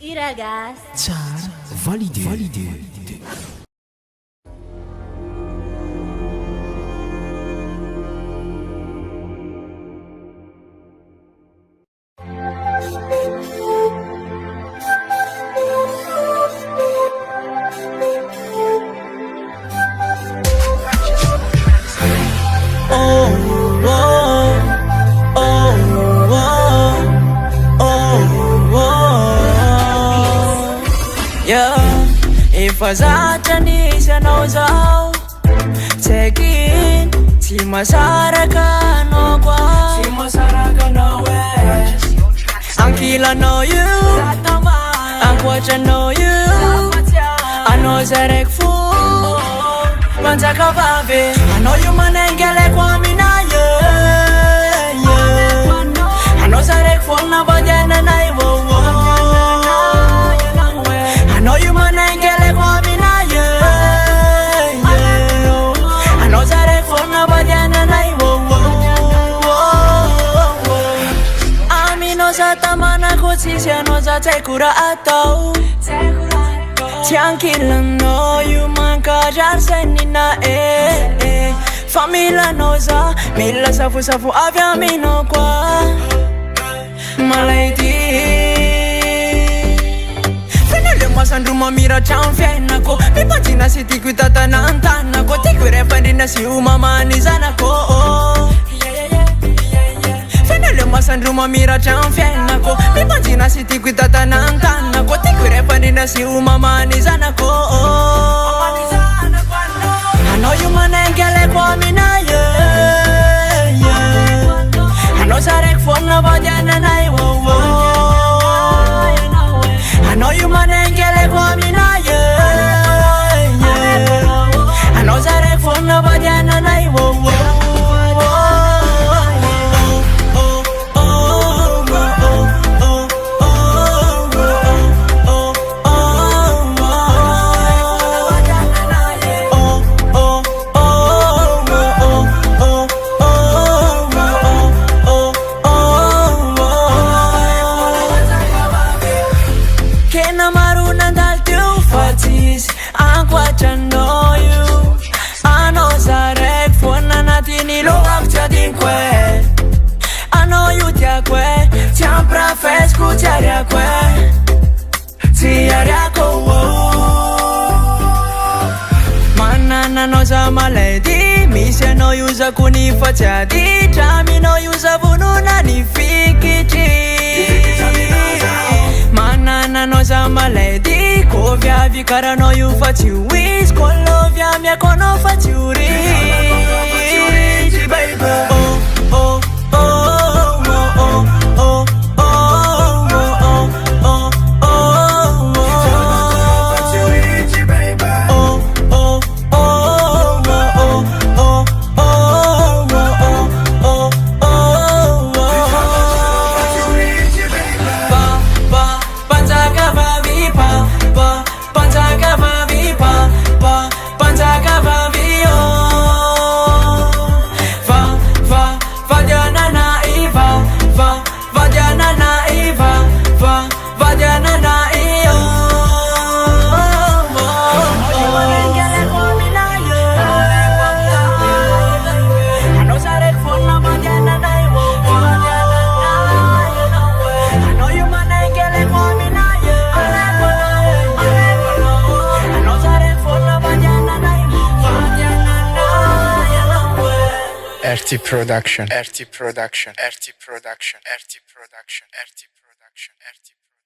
Iragas. tsara valide. Efa zatra nisy anao zao Check in Tsy masaraka anao koa Tsy masaraka anao Ankilanao io Ankoatranao io Anao zaraiky fo Manjaka vavy Anao io manengeleko aminay Anao zaraiky fo navadiananay Anao io manengeleko aminay Anao zaraiky fo navadiananay Aminao za tamanako tsisy anao za tsy haiko raha atao Tsy ankilanao io mankarary sainina Fa milanao za mila safosafo avy aminao koa Malaity Fenale masandro mamiratra amin'ny fiainako Mipanjina sy tiako hitatana an-tanako Tiako irefandrina sy homamany zanako Fenale masandro mamiratra amin'ny fiainako Mipanjina sy tiako hitatana an-tanako Tiako irefandrina sy homamany zanako Anao io manengeleko aminay Anao zaraiky fo navadiananay Anao io manengeleko aminay Anao zaraiky fo navadiananay Manananao za malady Misy anao io za kony fa tsy aditra Aminao io za vonona ny fikitry Manananao za malady Ko viavy karanao io fa tsy ho izy Ko lovy amiako anao fa tsy ho ritsy baby RT Production, RT Production, RT Production, RT Production, RT Production, RT Production.